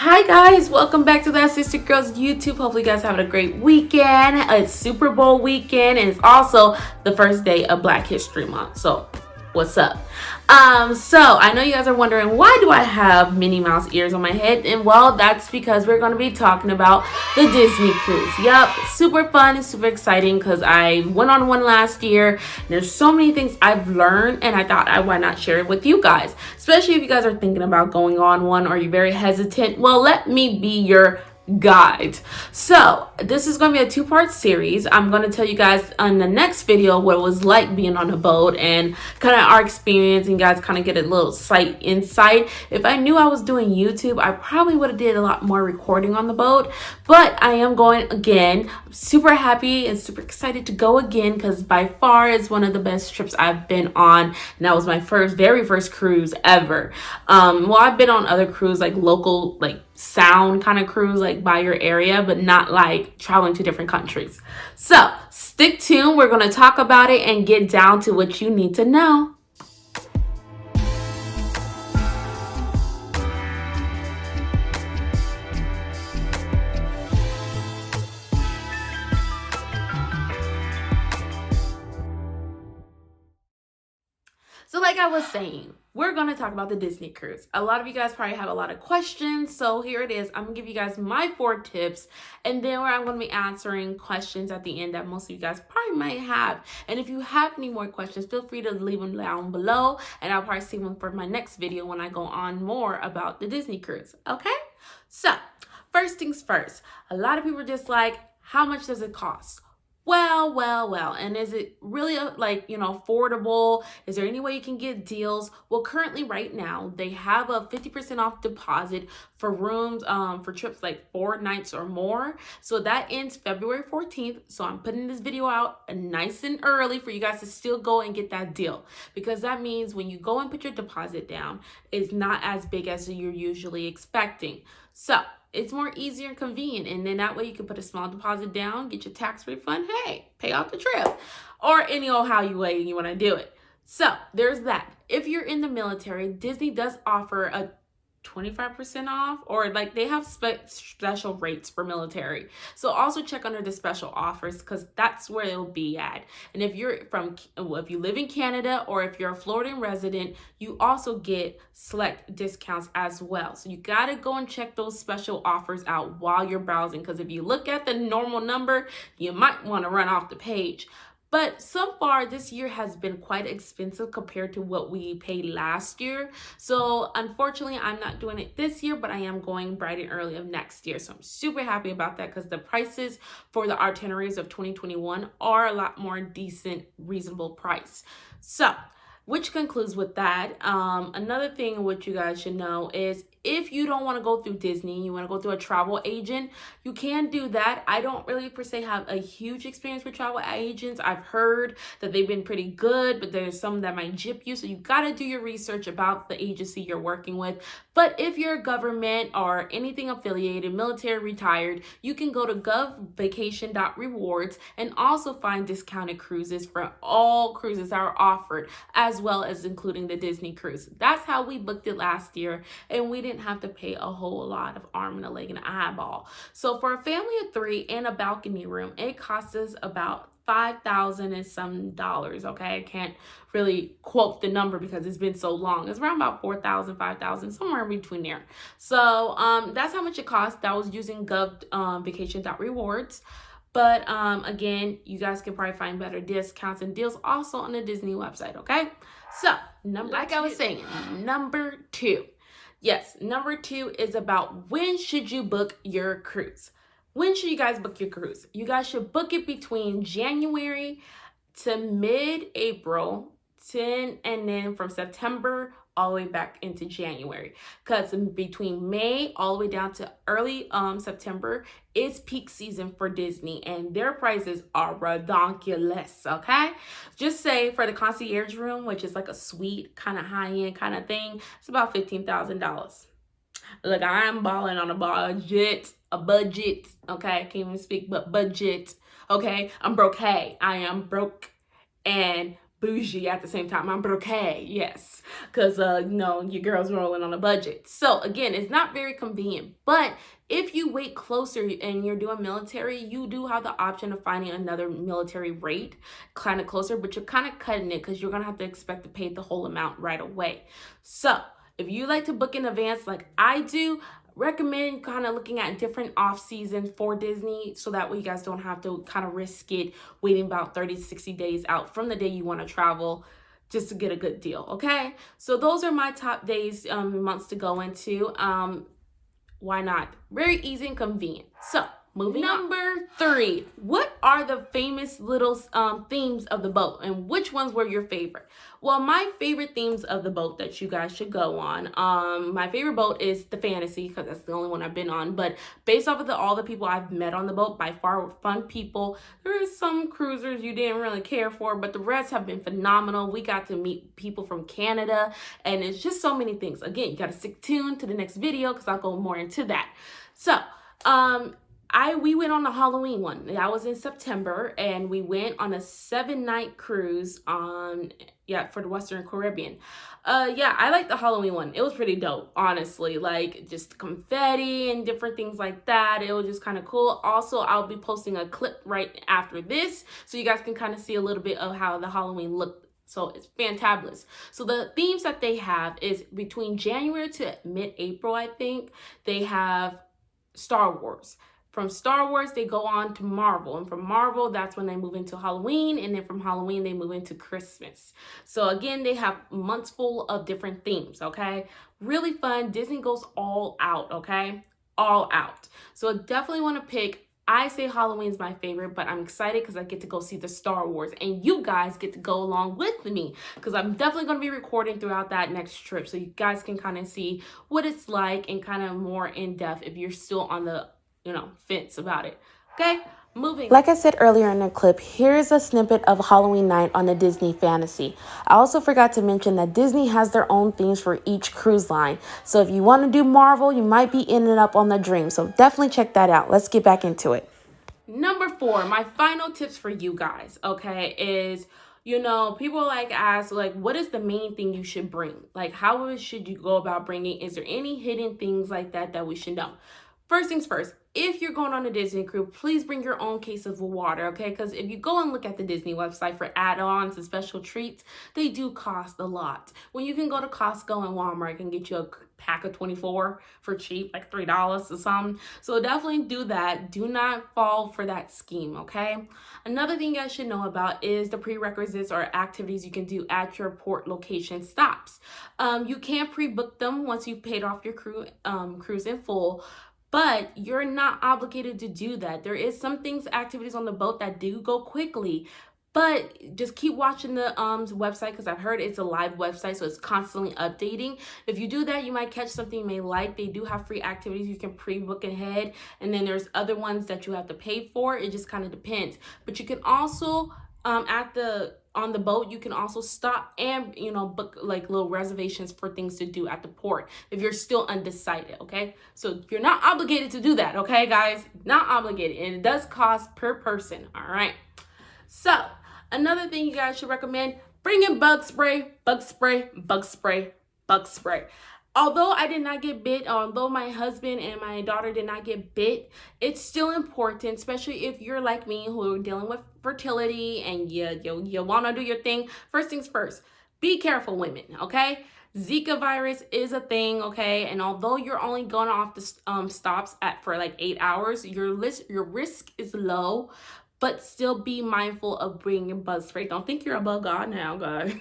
Hi guys, welcome back to the Sister Girls YouTube. Hopefully you guys having a great weekend. It's Super Bowl weekend and it's also the first day of Black History Month. So what's up? So I know you guys are wondering, why do I have Minnie Mouse ears on my head? And well, that's because we're going to be talking about the Disney cruise. Yep, super fun and super exciting because I went on one last year and there's so many things I've learned and I thought why not share it with you guys, especially if you guys are thinking about going on one or you're very hesitant. Well, let me be your guide. So this is going to be a two-part series. I'm going to tell you guys on the next video what it was like being on a boat and kind of our experience, and you guys kind of get a little insight. If I knew I was doing YouTube, I probably would have did a lot more recording on the boat, but I am going again. I'm super happy and super excited to go again because by far it's one of the best trips I've been on, and that was my very first cruise ever. Well, I've been on other cruises, like local, like sound kind of cruise, like by your area, but not like traveling to different countries. So stick tuned. We're going to talk about it and get down to what you need to know. So like I was saying, we're going to talk about the Disney cruise. A lot of you guys probably have a lot of questions. So here it is. I'm going to give you guys my 4 tips. And then I'm going to be answering questions at the end that most of you guys probably might have. And if you have any more questions, feel free to leave them down below. And I'll probably save them for my next video when I go on more about the Disney cruise. Okay? So first things first. A lot of people are just like, how much does it cost? Well, and is it really affordable? Is there any way you can get deals? Well, currently right now they have a 50% off deposit for rooms for trips like 4 nights or more. So that ends February 14th. So I'm putting this video out nice and early for you guys to still go and get that deal, because that means when you go and put your deposit down, it's not as big as you're usually expecting. So it's more easier and convenient, and then that way you can put a small deposit down, get your tax refund, hey, pay off the trip, or any old how you way you want to do it. So there's that. If you're in the military, Disney does offer a 25% off, or like they have special rates for military. So also check under the special offers, because that's where it'll be at. And if you live in Canada, or if you're a Floridian resident, you also get select discounts as well. So you got to go and check those special offers out while you're browsing, because if you look at the normal number, you might want to run off the page. But so far, this year has been quite expensive compared to what we paid last year. So unfortunately, I'm not doing it this year, but I am going bright and early of next year. So I'm super happy about that, because the prices for the itineraries of 2021 are a lot more decent, reasonable price. So which concludes with that. Another thing which you guys should know is, if you don't want to go through Disney, you want to go through a travel agent, you can do that. I don't really per se have a huge experience with travel agents. I've heard that they've been pretty good, but there's some that might jip you. So you got to do your research about the agency you're working with. But if you're a government or anything affiliated, military, retired, you can go to govvacation.rewards and also find discounted cruises for all cruises that are offered, as well as including the Disney cruise. That's how we booked it last year, and we didn't have to pay a whole lot of arm and a leg and an eyeball. So for a family of 3 and a balcony room, it costs us about $5,000 and some dollars. Okay, I can't really quote the number because it's been so long. It's around about 4,000, 5,000, somewhere in between there. So that's how much it costs. That was using vacation.rewards. But again, you guys can probably find better discounts and deals also on the Disney website. Okay, so like I was saying, number 2. Yes, number 2 is about, when should you book your cruise? When should you guys book your cruise? You guys should book it between January to mid-April, and then from September all the way back into January, because between May all the way down to early September is peak season for Disney, and their prices are redonkulous. Okay, just say for the concierge room, which is like a suite kind of high-end kind of thing, it's about $15,000. Look, I'm balling on a budget, okay? I can't even speak, but budget, okay? I'm broke. Hey, I am broke, and bougie at the same time. I'm broke, yes, because your girl's rolling on a budget. So again, it's not very convenient. But if you wait closer and you're doing military, you do have the option of finding another military rate kind of closer, but you're kind of cutting it because you're gonna have to expect to pay the whole amount right away. So if you like to book in advance like I do, recommend kind of looking at different off seasons for Disney, so that way you guys don't have to kind of risk it waiting about 30 to 60 days out from the day you want to travel just to get a good deal. Okay, so those are my top days, months to go into. Why not? Very easy and convenient. So moving on. Number 3, what are the famous little themes of the boat, and which ones were your favorite? Well, my favorite themes of the boat that you guys should go on, my favorite boat is the Fantasy, because that's the only one I've been on. But based off of all the people I've met on the boat, by far were fun people. There is some cruisers you didn't really care for, but the rest have been phenomenal. We got to meet people from Canada, and it's just so many things. Again, you got to stick tuned to the next video because I'll go more into that. So, we went on the Halloween one. That was in September, and we went on a 7-night cruise for the Western Caribbean. I like the Halloween one. It was pretty dope, honestly. Like, just confetti and different things like that. It was just kind of cool. Also, I'll be posting a clip right after this, so you guys can kind of see a little bit of how the Halloween looked. So it's fantabulous. So the themes that they have is between January to mid-April, I think. They have Star Wars. From Star Wars, they go on to Marvel. And from Marvel, that's when they move into Halloween. And then from Halloween, they move into Christmas. So again, they have months full of different themes, okay? Really fun. Disney goes all out, okay? All out. So I definitely want to pick. I say Halloween's my favorite, but I'm excited because I get to go see the Star Wars. And you guys get to go along with me because I'm definitely going to be recording throughout that next trip. So you guys can kind of see what it's like and kind of more in depth if you're still on the fence about it. Okay, moving. Like I said earlier in the clip, here's a snippet of Halloween night on the Disney Fantasy. I also forgot to mention that Disney has their own themes for each cruise line. So if you want to do Marvel, you might be ending up on the Dream. So definitely check that out. Let's get back into it. Number 4, my final tips for you guys, okay, is people ask, what is the main thing you should bring? Like, how should you go about bringing? Is there any hidden things like that we should know? First things first, if you're going on a Disney cruise, please bring your own case of water, okay? Because if you go and look at the Disney website for add-ons and special treats, they do cost a lot. When you can go to Costco and Walmart and get you a pack of 24 for cheap, like $3 or something. So definitely do that. Do not fall for that scheme, okay? Another thing you guys should know about is the prerequisites or activities you can do at your port location stops. You can pre-book them once you've paid off your cruise in full. But you're not obligated to do that. There is some activities on the boat that do go quickly. But just keep watching the website because I've heard it's a live website, so it's constantly updating. If you do that, you might catch something you may like. They do have free activities you can pre-book ahead. And then there's other ones that you have to pay for. It just kind of depends. But you can also, on the boat, you can also stop and book little reservations for things to do at the port if you're still undecided. Okay, so you're not obligated to do that, okay guys? Not obligated, and it does cost per person. All right, so another thing you guys should recommend: bring in bug spray, bug spray, bug spray, bug spray. Although I did not get bit, although my husband and my daughter did not get bit, it's still important, especially if you're like me who are dealing with fertility and you want to do your thing. First things first, be careful, women, okay? Zika virus is a thing, okay? And although you're only going off the stops for 8 hours, your risk is low. But still be mindful of bringing your bug spray. Don't think you're above God now, guys.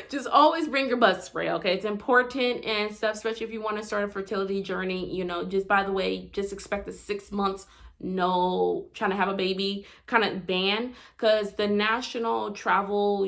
Just always bring your bug spray, okay? It's important and stuff, especially if you want to start a fertility journey. Just by the way, just expect a 6 months no trying to have a baby kind of ban, because the national travel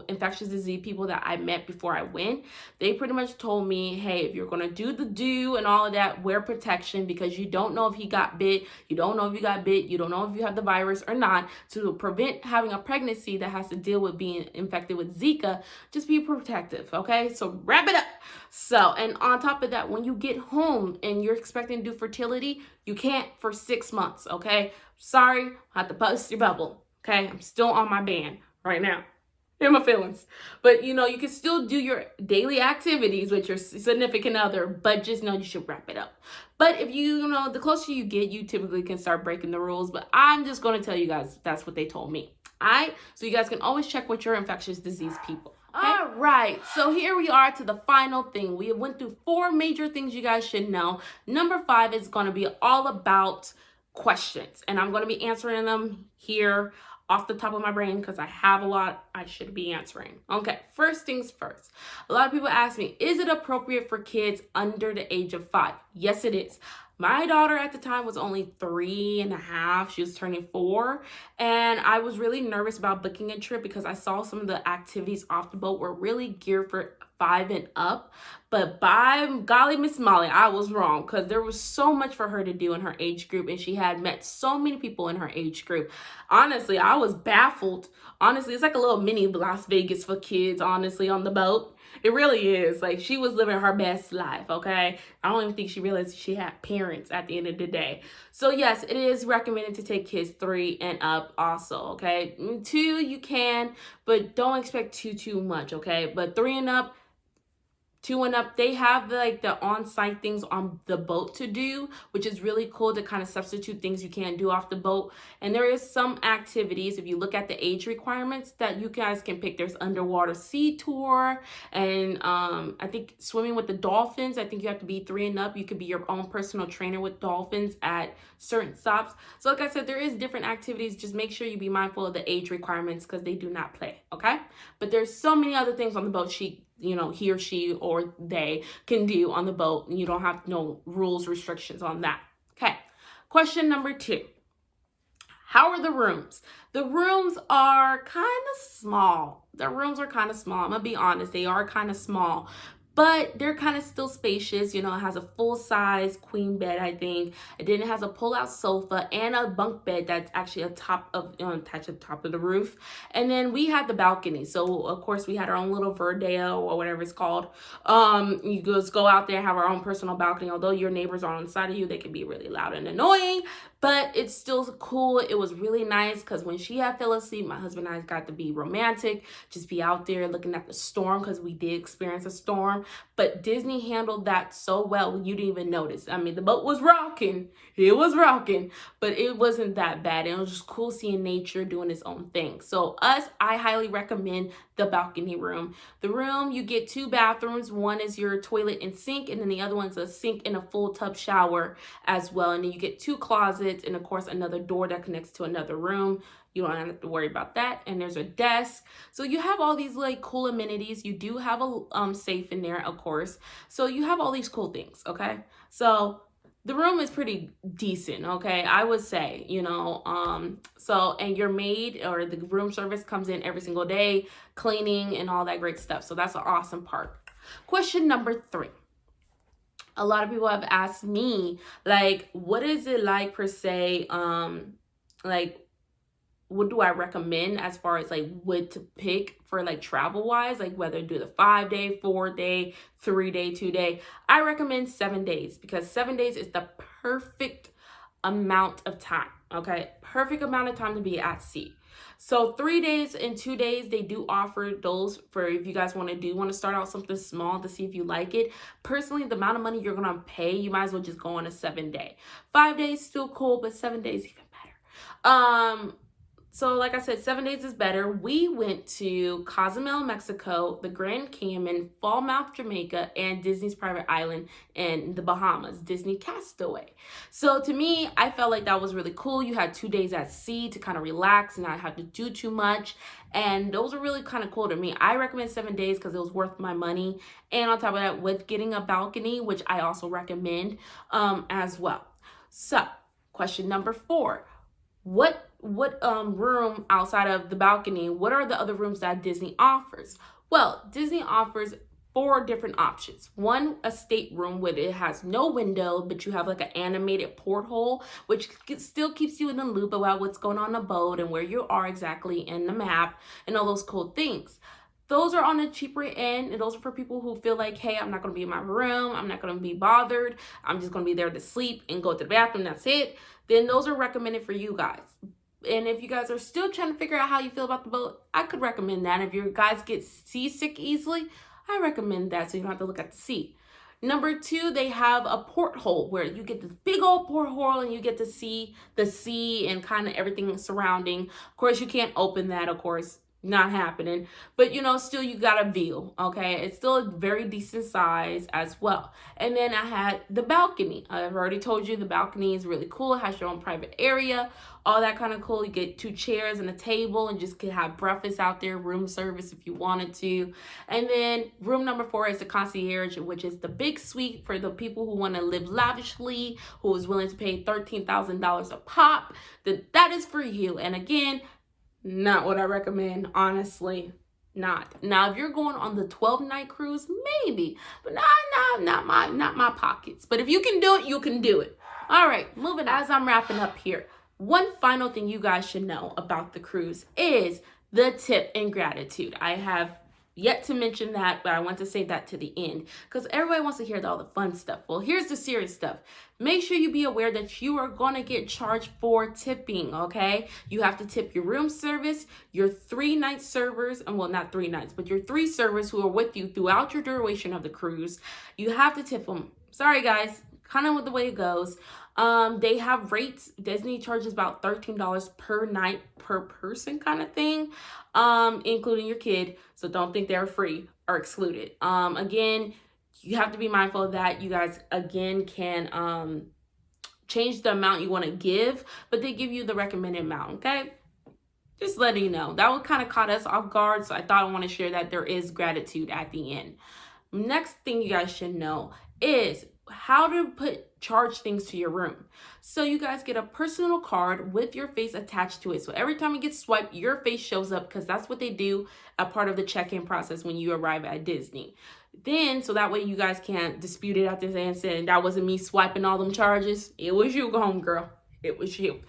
infectious disease people that I met before I went, they pretty much told me, hey, if you're going to do and all of that, wear protection, because you don't know if he got bit, you don't know if you got bit, you don't know if you have the virus or not. To prevent having a pregnancy that has to deal with being infected with Zika, just be protective, okay? So wrap it up. So, and on top of that, when you get home and you're expecting to do fertility, you can't for 6 months, okay? Sorry, I have to bust your bubble, okay? I'm still on my ban right now. in my feelings. But you can still do your daily activities with your significant other, but just know you should wrap it up. But if the closer you get, you typically can start breaking the rules. But I'm just going to tell you guys that's what they told me. All right, so you guys can always check with your infectious disease people. Okay? All right, so here we are to the final thing. We went through 4 major things you guys should know. Number 5 is going to be all about questions, and I'm going to be answering them here off the top of my brain because I have a lot I should be answering. Okay, first things first. A lot of people ask me, is it appropriate for kids under the age of 5? Yes, it is. My daughter at the time was only 3.5. She was turning 4. And I was really nervous about booking a trip because I saw some of the activities off the boat were really geared for 5 and up. But by golly, Miss Molly, I was wrong because there was so much for her to do in her age group. And she had met so many people in her age group. Honestly, I was baffled. Honestly, it's like a little mini Las Vegas for kids, honestly, on the boat. It really is. Like, she was living her best life, okay? I don't even think she realized she had parents at the end of the day. So, yes, it is recommended to take kids 3 and up also, okay? 2, you can, but don't expect too much, okay? But 3 and up, 2 and up, they have the on-site things on the boat to do, which is really cool to kind of substitute things you can't do off the boat. And there is some activities, if you look at the age requirements, that you guys can pick. There's underwater sea tour, and I think swimming with the dolphins. I think you have to be 3 and up. You could be your own personal trainer with dolphins at certain stops. So like I said, there is different activities. Just make sure you be mindful of the age requirements because they do not play, okay? But there's so many other things on the boat he or she or they can do on the boat. And you don't have no rules, restrictions on that. Okay. Question number 2. How are the rooms? The rooms are kind of small. I'm going to be honest. They are kind of small. But they're kind of still spacious. It has a full-size queen bed, I think. It then has a pull-out sofa and a bunk bed that's actually attached to the top of the roof. And then we had the balcony. So, of course, we had our own little verdeo or whatever it's called. You just go out there and have our own personal balcony. Although your neighbors are on the side of you, they can be really loud and annoying. But it's still cool. It was really nice because when she had fell asleep, my husband and I got to be romantic, just be out there looking at the storm because we did experience a storm. But Disney handled that so well, you didn't even notice. I mean, the boat was rocking. It was rocking, but it wasn't that bad. It was just cool seeing nature doing its own thing. So I highly recommend the balcony room. The room, you get 2 bathrooms. One is your toilet and sink, and then the other one's a sink and a full tub shower as well. And then you get 2 closets and, of course, another door that connects to another room. You don't have to worry about that. And there's a desk. So you have all these cool amenities. You do have a safe in there, of course. So you have all these cool things, okay? So the room is pretty decent, okay? I would say, and your maid or the room service comes in every single day, cleaning and all that great stuff. So that's an awesome part. Question number 3. A lot of people have asked me, what is it like per se, what do I recommend as far as what to pick for travel wise, whether to do the 5-day, 4-day, 3-day, 2-day. I recommend 7 days because 7 days is the perfect amount of time. Okay, perfect amount of time to be at sea. So 3 days and 2 days, they do offer those for if you guys want to start out something small to see if you like it. Personally, the amount of money you're gonna pay, you might as well just go on a 7-day. 5 days still cool, but 7 days even better. So like I said, 7 days is better. We went to Cozumel, Mexico, the Grand Cayman, Falmouth, Jamaica, and Disney's private island in the Bahamas, Disney Castaway. So to me, I felt like that was really cool. You had 2 days at sea to kind of relax and not have to do too much. And those are really kind of cool to me. I recommend 7 days because it was worth my money. And on top of that, with getting a balcony, which I also recommend as well. So question number 4. What room outside of the balcony, what are the other rooms that Disney offers? Well, Disney offers 4 different options. One, a stateroom where it has no window, but you have an animated porthole, which still keeps you in the loop about what's going on the boat and where you are exactly in the map and all those cool things. Those are on the cheaper end, and those are for people who feel like, hey, I'm not going to be in my room. I'm not going to be bothered. I'm just going to be there to sleep and go to the bathroom. That's it. Then those are recommended for you guys. And if you guys are still trying to figure out how you feel about the boat, I could recommend that. If your guys get seasick easily, I recommend that so you don't have to look at the sea. Number two, they have a porthole where you get this big old porthole and you get to see the sea and kind of everything surrounding. Of course, you can't open that, of course, not happening. But still you got a view, okay? It's still a very decent size as well. And then I had the balcony. I've already told you the balcony is really cool. It has your own private area, all that kind of cool. You get 2 chairs and a table and just could have breakfast out there, room service if you wanted to. And then room number 4 is the concierge, which is the big suite for the people who want to live lavishly, who is willing to pay $13,000 a pop. That is for you. And again, not what I recommend, honestly. Not. Now, if you're going on the 12-night cruise, maybe. But not my pockets. But if you can do it, you can do it. All right, moving on. As I'm wrapping up here, one final thing you guys should know about the cruise is the tip and gratitude. I have yet to mention that, but I want to save that to the end because everybody wants to hear all the fun stuff. Well, here's the serious stuff. Make sure you be aware that you are going to get charged for tipping, okay? You have to tip your room service, your 3-night servers, and well, not 3 nights, but your 3 servers who are with you throughout your duration of the cruise. You have to tip them. Sorry, guys. Kind of with the way it goes. They have rates. Disney charges about $13 per night per person kind of thing, including your kid. So don't think they're free or excluded. Again, you have to be mindful of that. You guys, again, can change the amount you want to give, but they give you the recommended amount, okay? Just letting you know. That one kind of caught us off guard, so I thought I want to share that there is gratitude at the end. Next thing you guys should know is how to charge things to your room. So you guys get a personal card with your face attached to it. So every time it gets swiped, your face shows up because that's what they do a part of the check-in process when you arrive at Disney. Then, so that way you guys can't dispute it after and say, that wasn't me swiping all them charges. It was you, homegirl. It was you.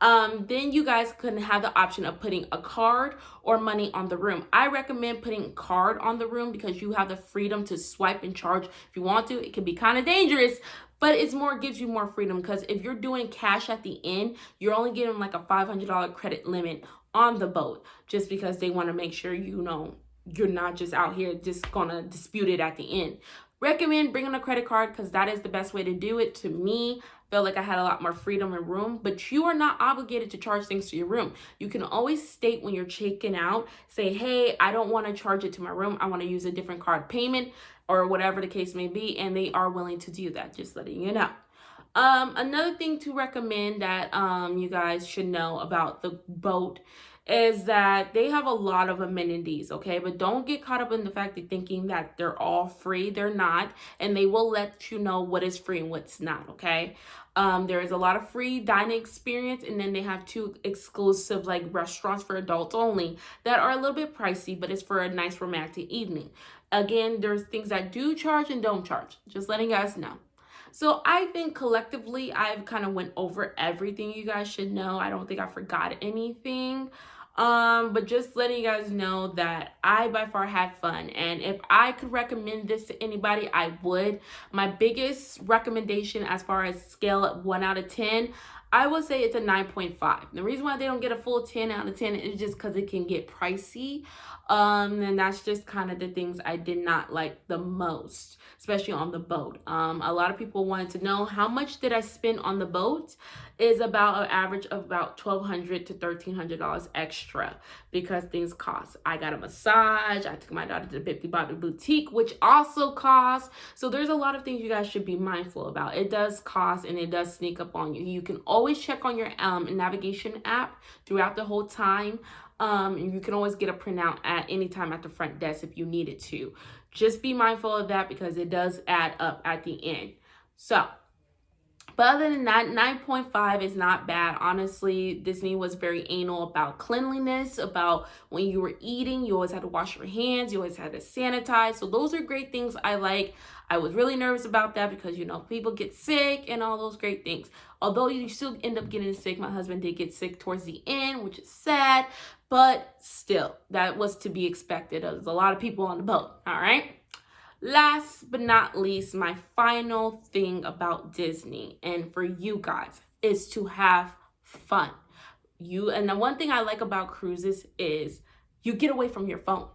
Then you guys can have the option of putting a card or money on the room. I recommend putting a card on the room because you have the freedom to swipe and charge if you want to. It can be kind of dangerous, but gives you more freedom because if you're doing cash at the end, you're only getting like a $500 credit limit on the boat just because they want to make sure you're not just out here just gonna dispute it at the end. Recommend bringing a credit card because that is the best way to do it. To me, felt like I had a lot more freedom and room, but you are not obligated to charge things to your room. You can always state when you're checking out, say, hey, I don't want to charge it to my room. I want to use a different card payment or whatever the case may be, and they are willing to do that, just letting you know. Another thing to recommend that you guys should know about the boat is that they have a lot of amenities, okay? But don't get caught up in the fact of thinking that they're all free. They're not, and they will let you know what is free and what's not, okay? There is a lot of free dining experience, and then they have 2 exclusive restaurants for adults only that are a little bit pricey, but it's for a nice romantic evening. Again, there's things that do charge and don't charge. Just letting you guys know. So I think collectively, I've kind of went over everything you guys should know. I don't think I forgot anything. But just letting you guys know that I by far had fun. And if I could recommend this to anybody, I would. My biggest recommendation as far as scale of 1 out of 10, I would say it's a 9.5. The reason why they don't get a full 10 out of 10 is just because it can get pricey. And that's just kind of the things I did not like the most, especially on the boat. A lot of people wanted to know how much did I spend on the boat. Is about an average of about $1,200 to $1,300 extra because things cost. I got a massage. I took my daughter to the Bibbidi Bobbidi Boutique, which also costs. So there's a lot of things you guys should be mindful about. It does cost and it does sneak up on you. You can always check on your navigation app throughout the whole time. You can always get a printout at any time at the front desk if you needed to. Just be mindful of that because it does add up at the end. So, but other than that, 9.5 is not bad. Honestly, Disney was very anal about cleanliness, about when you were eating, you always had to wash your hands, you always had to sanitize. So those are great things I like. I was really nervous about that because, people get sick and all those great things. Although you still end up getting sick, my husband did get sick towards the end, which is sad. But still, that was to be expected. There's a lot of people on the boat, all right? Last but not least, my final thing about Disney and for you guys is to have fun. And the one thing I like about cruises is you get away from your phone.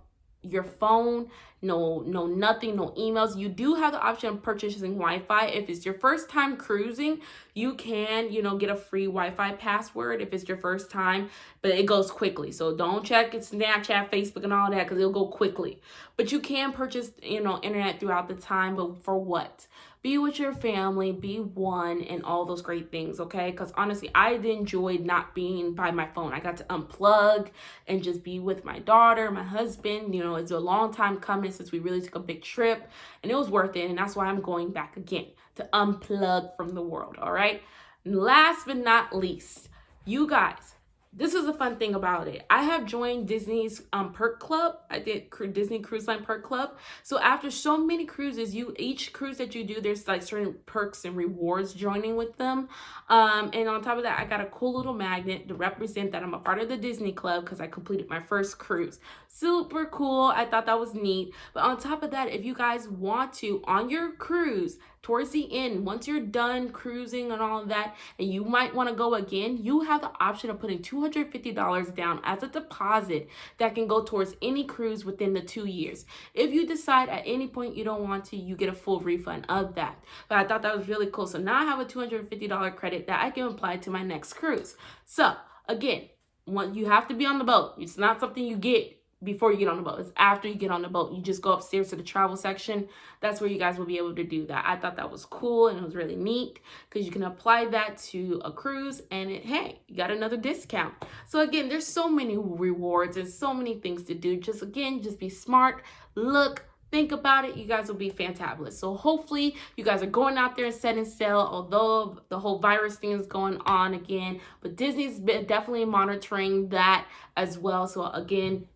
Your phone, no nothing, no emails. You do have the option of purchasing Wi-Fi. If it's your first time cruising, you can, get a free Wi-Fi password if it's your first time, but it goes quickly. So don't check Snapchat, Facebook, and all that, because it'll go quickly. But you can purchase, internet throughout the time, but for what? Be with your family, be one, and all those great things, okay? Because honestly, I enjoyed not being by my phone. I got to unplug and just be with my daughter, my husband. It's a long time coming since we really took a big trip, and it was worth it, and that's why I'm going back again, to unplug from the world, all right? And last but not least, you guys, this is the fun thing about it. I have joined Disney's perk club. I did Disney Cruise Line perk club. So after so many cruises, each cruise that you do, there's like certain perks and rewards joining with them. And on top of that, I got a cool little magnet to represent that I'm a part of the Disney Club because I completed my first cruise. Super cool. I thought that was neat. But on top of that, if you guys want to, on your cruise, towards the end, once you're done cruising and all of that, and you might want to go again, you have the option of putting $250 down as a deposit that can go towards any cruise within the 2 years. If you decide at any point you don't want to, you get a full refund of that. But I thought that was really cool. So now I have a $250 credit that I can apply to my next cruise. So again, you have to be on the boat. It's not something you get before you get on the boat. It's after you get on the boat. You just go upstairs to the travel section. That's where you guys will be able to do that. I thought that was cool, and it was really neat because you can apply that to a cruise, and hey, you got another discount. So again, there's so many rewards and so many things to do. Just be smart, think about it. You guys will be fantabulous. So hopefully you guys are going out there and setting sail, although the whole virus thing is going on again. But Disney's been definitely monitoring that as well. So again,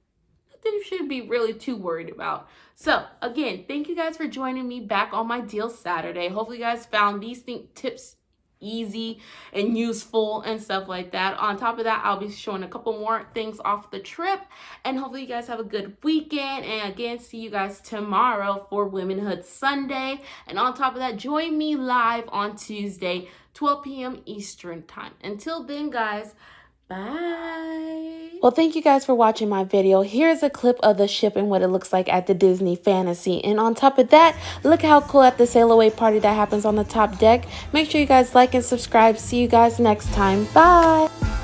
you shouldn't be really too worried about. So again, thank you guys for joining me back on my Deal Saturday. Hopefully you guys found these tips easy and useful and stuff like that. On top of that, I'll be showing a couple more things off the trip, and hopefully you guys have a good weekend. And again, see you guys tomorrow for Womenhood Sunday. And on top of that, join me live on Tuesday, 12 p.m. Eastern time. Until then, guys, bye. Well, thank you guys for watching my video. Here's a clip of the ship and what it looks like at the Disney Fantasy. And on top of that, look how cool at the sail away party that happens on the top deck. Make sure you guys like and subscribe. See you guys next time. Bye.